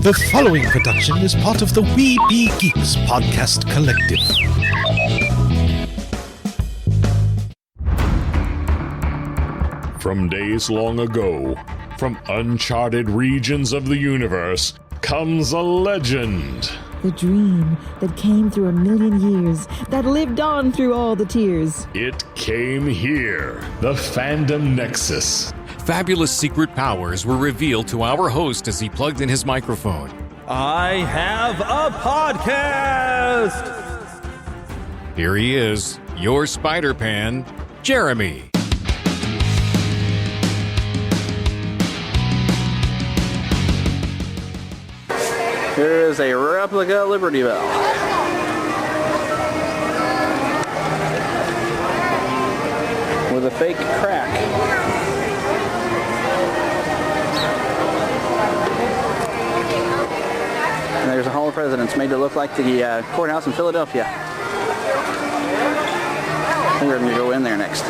The following production is part of the We Be Geeks podcast collective. From days long ago, from uncharted regions of the universe, comes a legend. The dream that came through a million years, that lived on through all the tears. It came here, the Fandom Nexus. Fabulous secret powers were revealed to our host as he plugged in his microphone. I have a podcast! Here he is, your Spider-Pan, Jeremy. Here is a replica Liberty Bell. With a fake crack. And there's a Hall of Presidents made to look like the courthouse in Philadelphia. I think we're going to go in there next.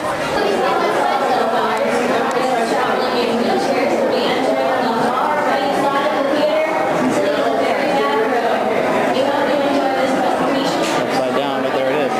Upside down, but there it is.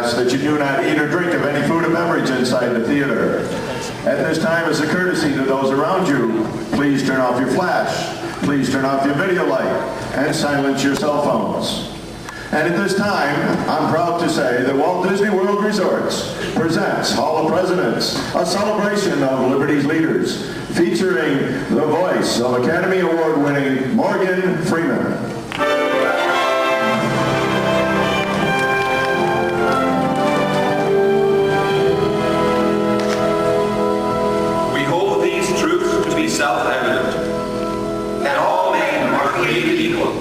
That you do not eat or drink of any food or beverage inside the theater. At this time, as a courtesy to those around you, please turn off your flash, please turn off your video light, and silence your cell phones. And at this time, I'm proud to say that Walt Disney World Resorts presents Hall of Presidents, a celebration of Liberty's leaders, featuring the voice of Academy Award-winning Morgan Freeman. Self-evident that all men are created equal,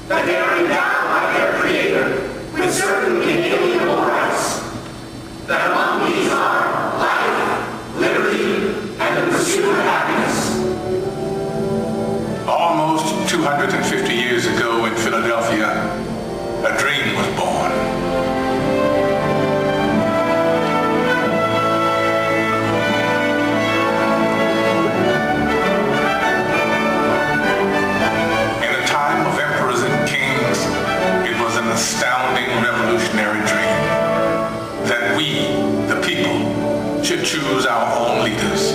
that they are endowed by their Creator with certain inalienable rights, that among these are life, liberty, and the pursuit of happiness. Almost 250 years ago in Philadelphia, a dream was born. Astounding revolutionary dream that we, the people, should choose our own leaders,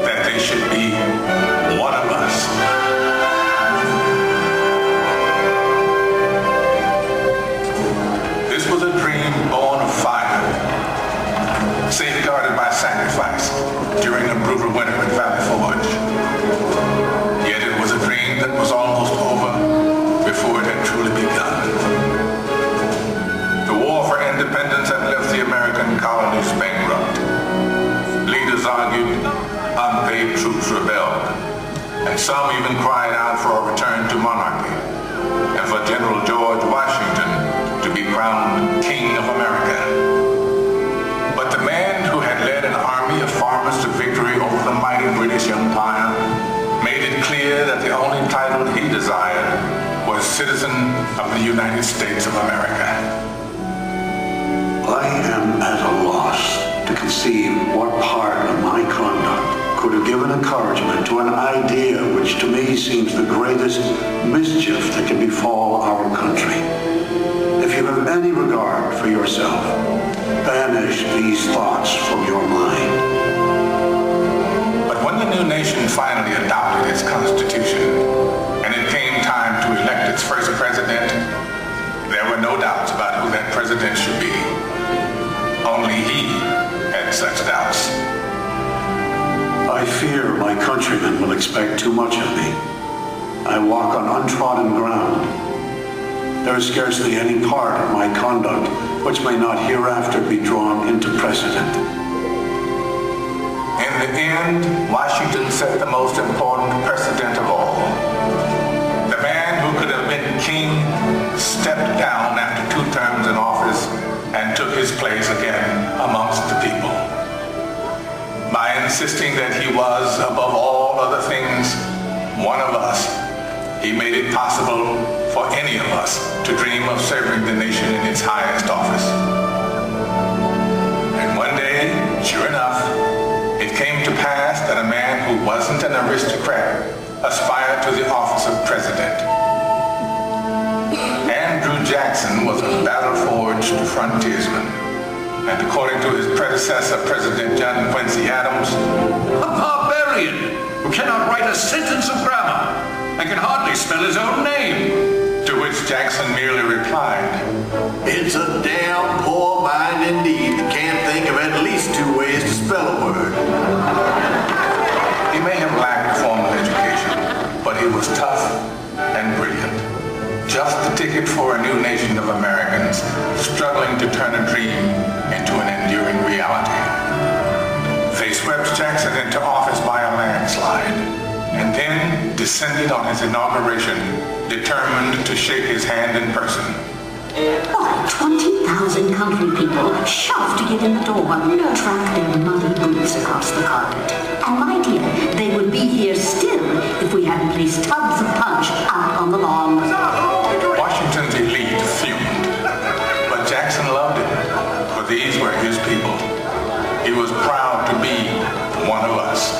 that they should be one of us. This was a dream born of fire, safeguarded by sacrifice during a brutal winter at Valley Forge. Yet it was a dream that was almost over before it had truly begun. The war for independence had left the American colonies bankrupt. Leaders argued, unpaid troops rebelled, and some even cried out for a return to monarchy, and for General George Washington to be crowned King of America. But the man who had led an army of farmers to victory over the mighty British Empire made it clear that the only title he desired was citizen of the United States of America. I am at a loss to conceive what part of my conduct could have given encouragement to an idea which to me seems the greatest mischief that can befall our country. If you have any regard for yourself, banish these thoughts from your mind. But when the new nation finally adopted its constitution, and it came time to elect its first president, there were no doubts about who that president should be. Only he had such doubts. I fear my countrymen will expect too much of me. I walk on untrodden ground. There is scarcely any part of my conduct which may not hereafter be drawn into precedent. In the end, Washington set the most important precedent of all. The man who could have been king stepped down after 2 terms in office and took his place again amongst the people. By insisting that he was, above all other things, one of us, he made it possible for any of us to dream of serving the nation in its highest office. And one day, sure enough, it came to pass that a man who wasn't an aristocrat aspired to the office of president. Andrew Jackson was a battle-forged frontiersman, and according to his predecessor, President John Quincy Adams, a barbarian who cannot write a sentence of grammar and can hardly spell his own name. To which Jackson merely replied, "It's a damn poor mind indeed that can't think of at least 2 ways to spell a word." He may have lacked formal education, but he was tough and brilliant. Just the ticket for a new nation of Americans struggling to turn a dream into an enduring reality. They swept Jackson into office by a landslide, and then descended on his inauguration, determined to shake his hand in person. Why, 20,000 country people shoved to get in the door, tracked their muddy boots across the carpet. And my dear, they would be here still if we hadn't placed tubs of punch out on the lawn. Washington's elite fumed, but Jackson loved it, for these were his people. He was proud to be one of us.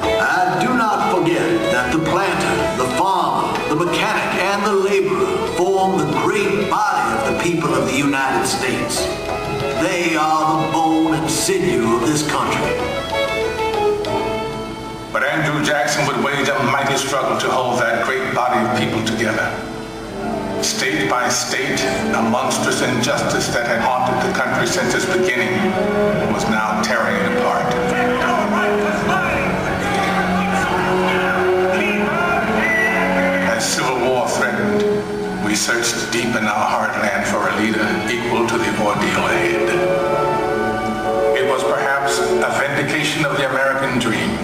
And do not forget that the planter, the farmer, the mechanic, and the laborer form the great body of the people of the United States. They are the bone and sinew of this country. But Andrew Jackson would wage a mighty struggle to hold that great body of people together. State by state, a monstrous injustice that had haunted the country since its beginning was now tearing it apart. As civil war threatened, we searched deep in our heartland for a leader equal to the ordeal ahead. It was perhaps a vindication of the American dream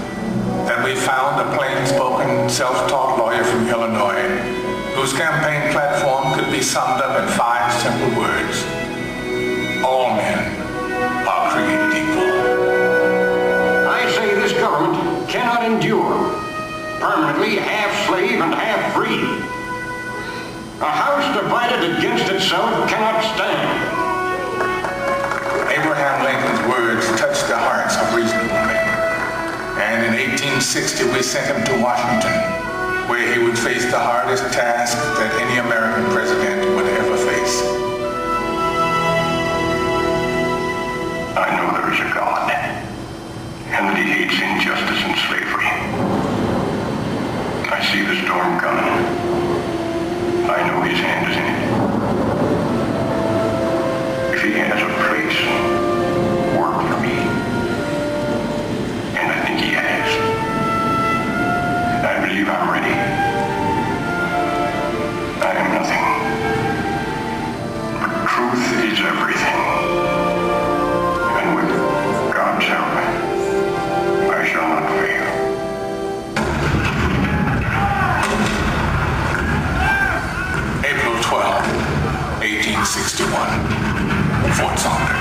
that we found a plain-spoken, self-taught lawyer from Illinois whose campaign platform could be summed up in 5 simple words. All men are created equal. I say this government cannot endure permanently half slave and half free. A house divided against itself cannot stand. Abraham Lincoln's words touched the hearts of reasonable men. And in 1860, we sent him to Washington, where he would face the hardest task that any American president would ever face. I know there is a God, and that he hates injustice and slavery. I see the storm coming. I know his hand is in it. If he has a place, work for me. And I think he has. I believe I'm ready. I am nothing. But truth is everything. And with God's help, I shall not fail. April 12, 1861, Fort Sumter.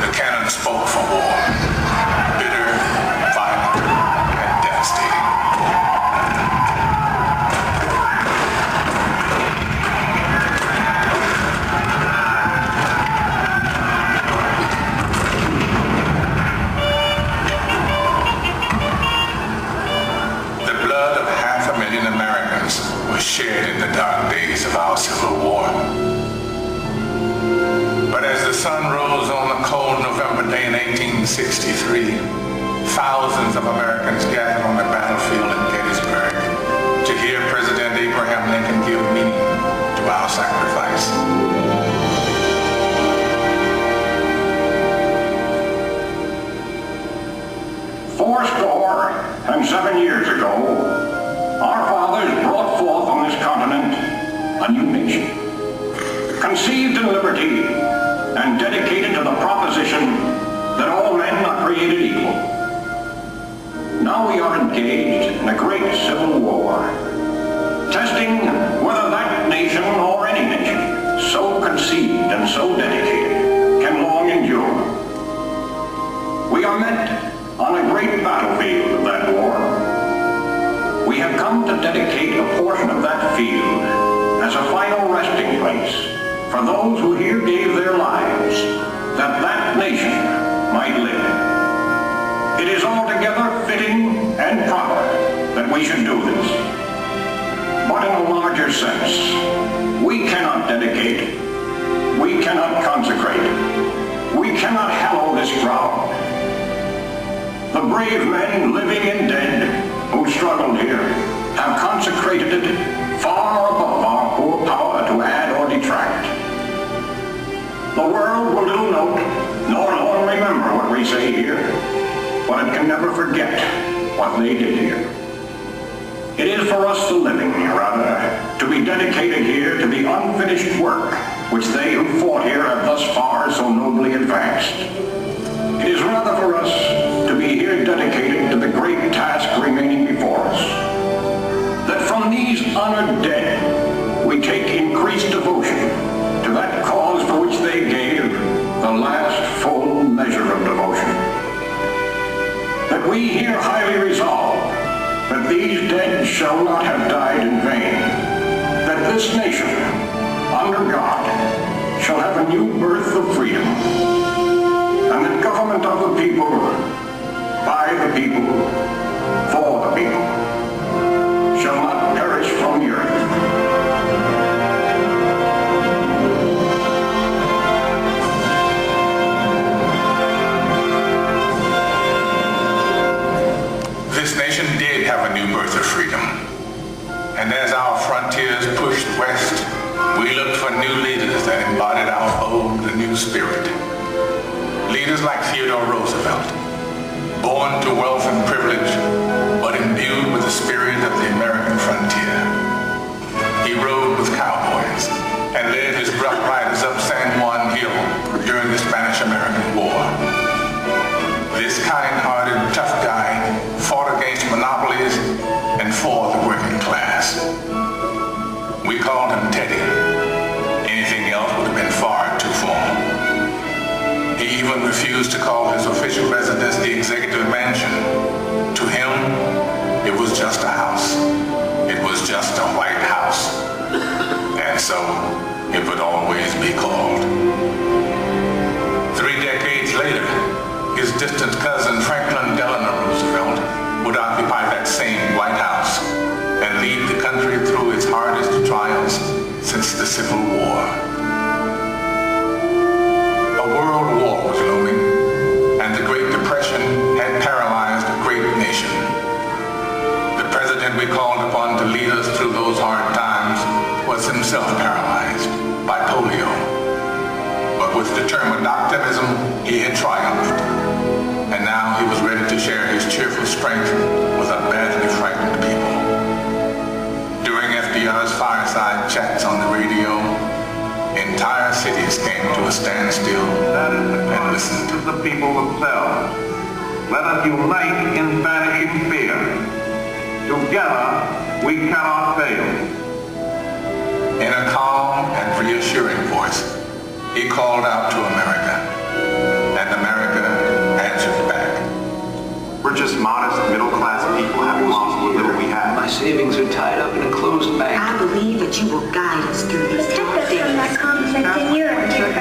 The cannon spoke for war, bitter, violent, and devastating. The blood of 500,000 Americans was shed in the dark days of our Civil War. But as the sun rose on a cold November day in 1863, thousands of Americans gathered on the battlefield in Gettysburg to hear President Abraham Lincoln give meaning to our sacrifice. 407 years ago, our fathers brought forth on this continent a new nation, conceived in liberty and dedicated to the proposition that all men are created equal. Now we are engaged in a great civil war, testing whether that nation or any nation so conceived and so dedicated can long endure. We are met on a great battlefield of that war. We have come to dedicate a portion of that field as a final resting place for those who here gave their lives that that nation might live. It is altogether fitting and proper that we should do this. But in a larger sense, we cannot dedicate, we cannot consecrate, we cannot hallow this ground. The brave men, living and dead, who struggled here, have consecrated it far above our poor power to add or detract. The world will little note, nor long remember what we say here, but it can never forget what they did here. It is for us, the living, rather, to be dedicated here to the unfinished work which they who fought here have thus far so nobly advanced. It is rather for us to be here dedicated to the great task remaining before us, that from these honored dead we take increased devotion to that cause for which they gave the last full measure of devotion. That we here highly resolve that these dead shall not have died in vain, that this nation, under God, shall have a new birth of freedom, and the government of the people, by the people, for the people, shall not perish from the earth. This nation did have a new birth of freedom, and as our frontiers pushed west, we looked for new leaders that embodied our bold and new spirit. Leaders like Theodore Roosevelt, born to wealth and privilege, but imbued with the spirit of the American frontier. He rode with cowboys and led his rough riders up San Juan Hill during the Spanish-American War. This kind-hearted, tough guy fought against monopolies and for the working class. We called him Teddy. Anything else would have been far too formal. He even refused to call his official residence the executive mansion. To him, it was just a house. It was just a White House. And so, it would always be called. 3 decades later, his distant cousin Franklin Delano Roosevelt would occupy that same White House and lead the country through its hardest trials since the Civil War. A world war was looming, and the Great Depression had paralyzed a great nation. The president we called upon to lead us through those hard times was himself paralyzed by polio. But with determined optimism, he had triumphed. And now he was ready to share his cheerful strength with a badly frightened people. During FDR's fireside chats on the radio, entire cities came to a standstill and listened to the people themselves. Let us unite in banishing fear. Together, we cannot fail. In a calm and reassuring voice, he called out to America, and America answered back. We're just modest, middle-class people having lost what little we had. My savings are tied up in a closed bank. I believe that you will guide us through these tough days.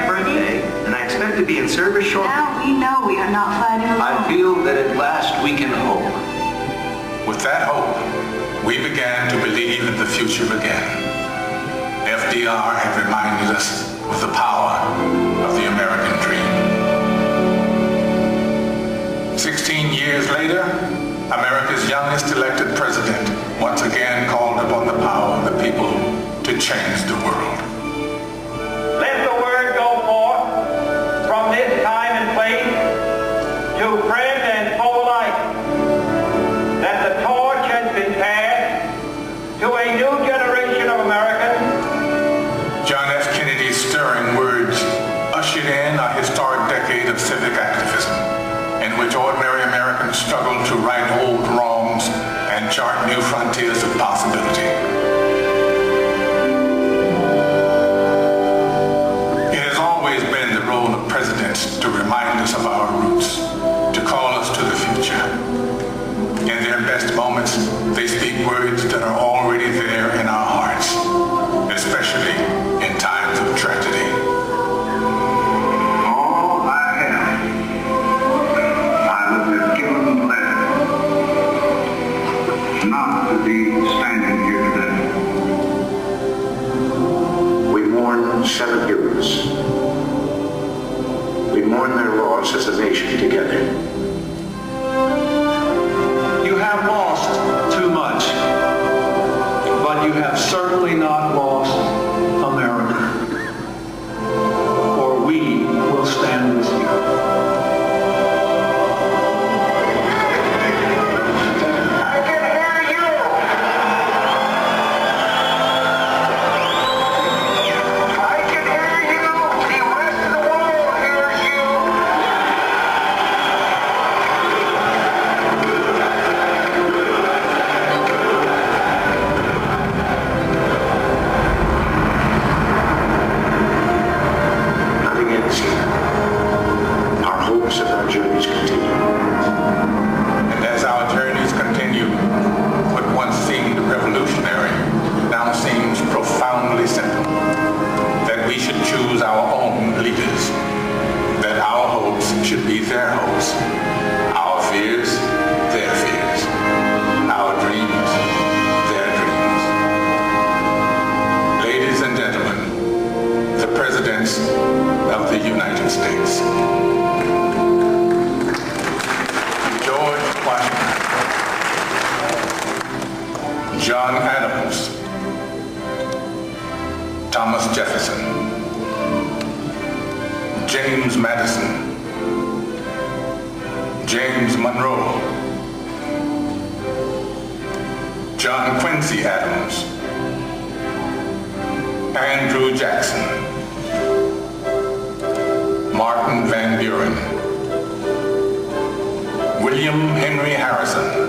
Birthday, and I expect to be in service shortly. Now we know we are not fighting alone. I feel that at last we can hope. With that hope, we began to believe in the future again. FDR had reminded us of the power of the American dream. 16 years later, America's youngest elected president once again called upon the power of the people to change the world. Let the word go forth from this time and place to friend and foe alike to right old wrongs and chart new frontiers of possibility. It has always been the role of presidents to remind us of our roots, to call us to the future. In their best moments, they speak words that are already there in our hearts, especially in times of tragedy. All I have, I would have given gladly not to be standing here today. We mourn 7 heroes. We mourn their loss as a nation together. You have lost too much, but you have certainly not lost America. For we will stand with you. of the United States. George Washington, John Adams, Thomas Jefferson, James Madison, James Monroe, John Quincy Adams, Andrew Jackson, Martin Van Buren, William Henry Harrison,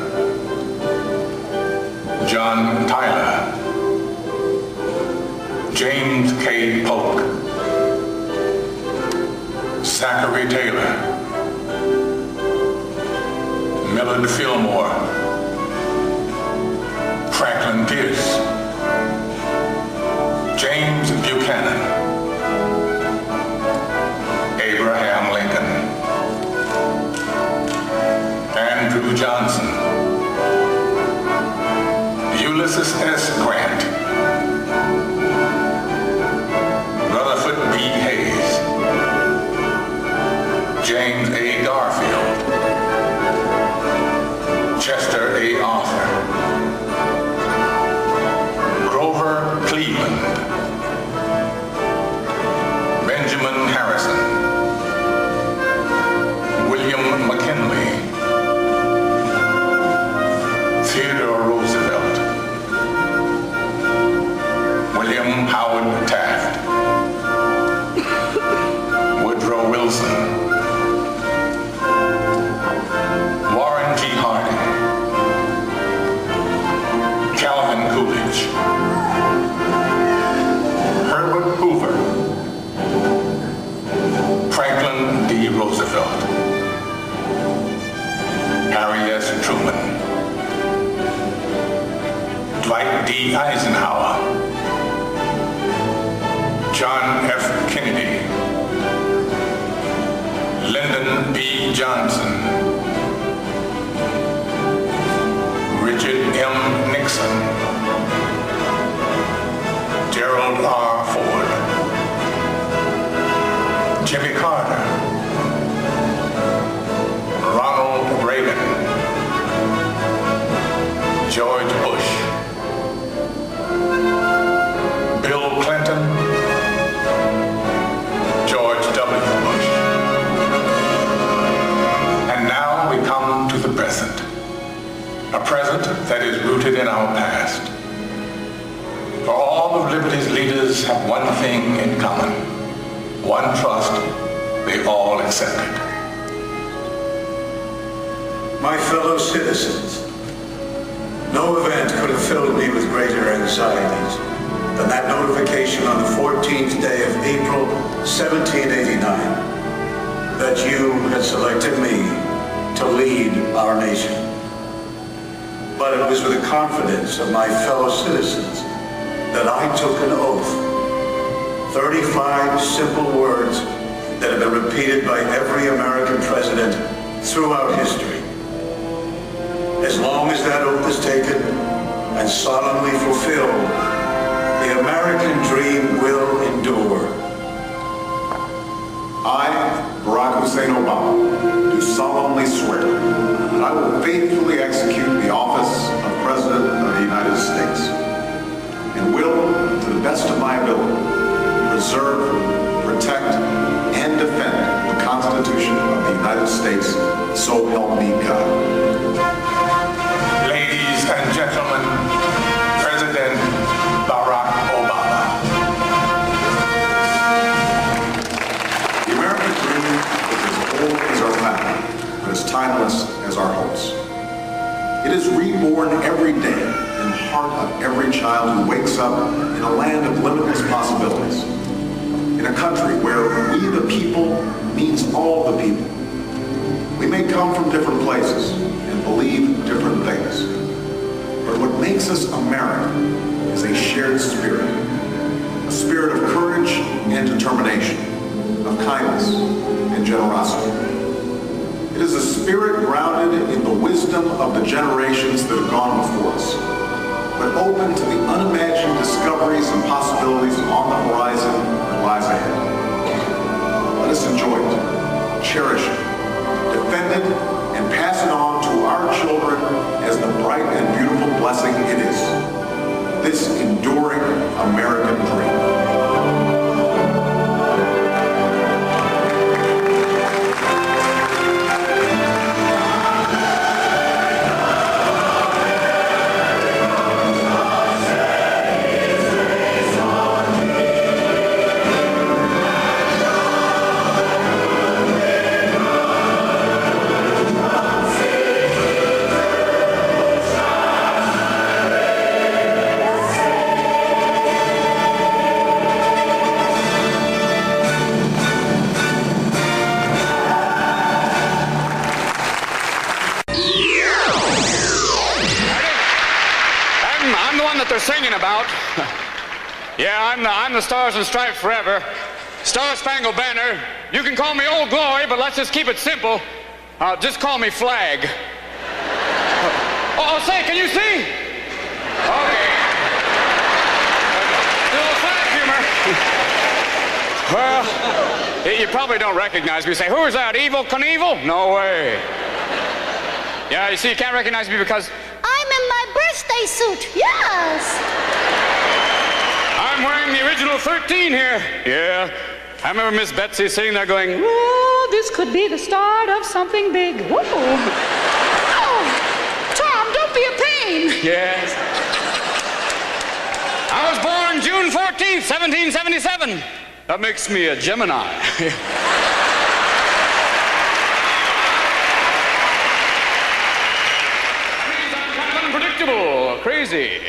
John Tyler, James K. Polk, Zachary Taylor, Millard Fillmore, Franklin Pierce, James Buchanan, Abraham Lincoln, Andrew Johnson, Ulysses S. Grant, Rutherford B. Hayes, James A. Garfield, Chester A. Arthur, Grover Cleveland, Benjamin Harrison, William McKinley, Theodore Roosevelt, William Howard Taft, Woodrow Wilson, Warren G. Harding, Calvin Coolidge, Herbert Hoover, Franklin D. Roosevelt, Harry S. Truman, Dwight D. Eisenhower, John F. Kennedy, Lyndon B. Johnson, Richard M. Nixon, Gerald R. Ford, Jimmy Carter, Ronald Reagan, George Bush, Bill Clinton, George W. Bush. And now we come to the present. A present that is rooted in our past. For all of liberty's leaders have one thing in common, one trust they all accepted. My fellow citizens, no event could have filled me with greater anxieties than that notification on the 14th day of April, 1789, that you had selected me to lead our nation. But it was with the confidence of my fellow citizens that I took an oath. 35 simple words that have been repeated by every American president throughout history. As long as that oath is taken and solemnly fulfilled, the American dream will endure. I, Barack Hussein Obama, do solemnly swear that I will faithfully execute the office of President of the United States and will, to the best of my ability, preserve, protect, and defend the Constitution of the United States, so help me God. Ladies and gentlemen, President Barack Obama. The American dream is as old as our founding, but as timeless as our hopes. It is reborn every day in the heart of every child who wakes up in a land of limitless possibilities. In a country where we the people means all the people. We may come from different places and believe different things, but what makes us American is a shared spirit, a spirit of courage and determination, of kindness and generosity. It is a spirit grounded in the wisdom of the generations that have gone before us, but open to the unimagined discoveries and possibilities on the horizon that lies ahead. Let us enjoy it, cherish it, defend it, and pass it on to our children as the bright and beautiful blessing it is. This enduring American dream. They're singing about. Yeah, I'm the Stars and Stripes forever. Star Spangled Banner. You can call me Old Glory, but let's just keep it simple. Just call me Flag. Oh, say, can you see? Okay. A little flag humor. Well, you probably don't recognize me. You say, who is that, Evel Knievel? No way. Yeah, you see, you can't recognize me because I'm in my birthday suit, yes. I'm wearing the original 13 here. Yeah. I remember Miss Betsy sitting there going, oh, this could be the start of something big. Whoa. Oh, Tom, don't be a pain. Yes. I was born June 14th, 1777. That makes me a Gemini. Unpredictable, crazy.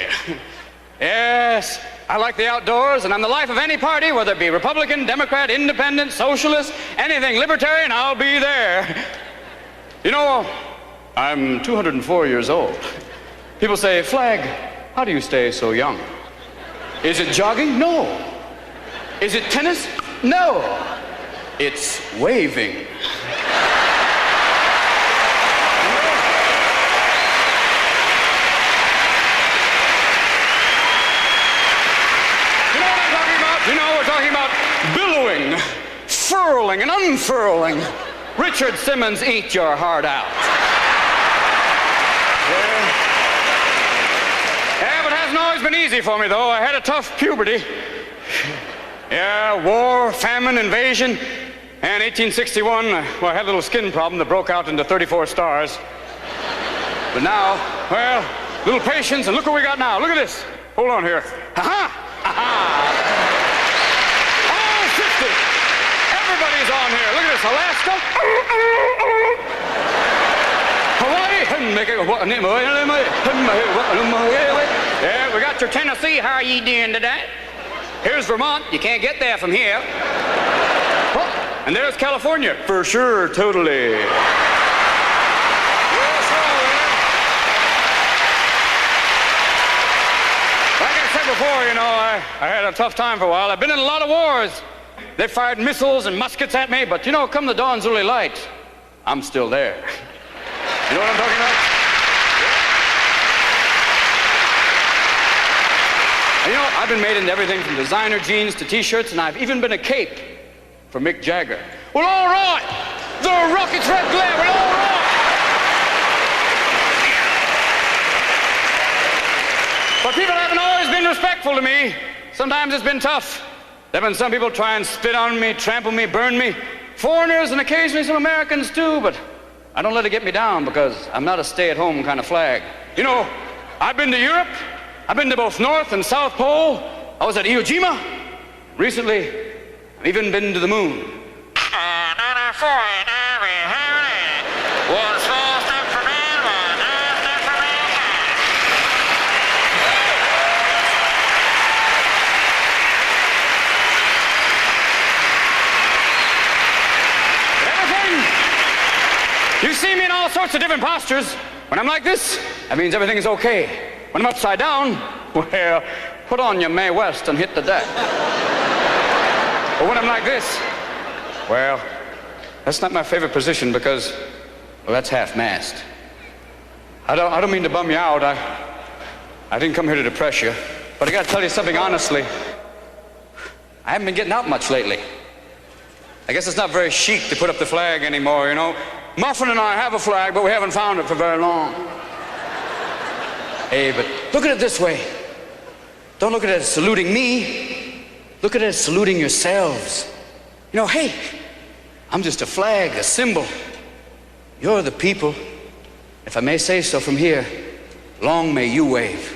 Yes, I like the outdoors, and I'm the life of any party, whether it be Republican, Democrat, Independent, Socialist, anything libertarian, I'll be there. You know, I'm 204 years old. People say, Flag, how do you stay so young? Is it jogging? No. Is it tennis? No. It's waving. You know, we're talking about billowing, furling, and unfurling. Richard Simmons, eat your heart out. Yeah, but it hasn't always been easy for me, though. I had a tough puberty. Yeah, war, famine, invasion. And 1861, well, I had a little skin problem that broke out into 34 stars. But now, well, little patience, and look what we got now. Look at this. Hold on here. Ha-ha! Ha-ha! Everybody's on here. Look at this. Alaska. Hawaii. Yeah, we got your Tennessee. How are ye doing today? Here's Vermont. You can't get there from here. Oh, and there's California. For sure, totally. Like I said before, you know, I had a tough time for a while. I've been in a lot of wars. They fired missiles and muskets at me, but you know, come the dawn's early light, I'm still there. You know what I'm talking about? And you know, I've been made into everything from designer jeans to t-shirts, and I've even been a cape for Mick Jagger. Well, all right! The rocket's red glare, well, all right! But people haven't always been respectful to me. Sometimes it's been tough. There have been some people try and spit on me, trample me, burn me. Foreigners and occasionally some Americans too, but I don't let it get me down because I'm not a stay-at-home kind of flag. You know, I've been to Europe. I've been to both North and South Pole. I was at Iwo Jima. Recently, I've even been to the moon. You see me in all sorts of different postures. When I'm like this, that means everything is okay. When I'm upside down, well, put on your Mae West and hit the deck. But when I'm like this, well, that's not my favorite position because, well, that's half-mast. I don't mean to bum you out. I didn't come here to depress you. But I gotta tell you something honestly. I haven't been getting out much lately. I guess it's not very chic to put up the flag anymore, you know. Muffin and I have a flag, but we haven't found it for very long. Hey, but look at it this way. Don't look at it as saluting me. Look at it as saluting yourselves. You know, hey, I'm just a flag, a symbol. You're the people. If I may say so from here, long may you wave.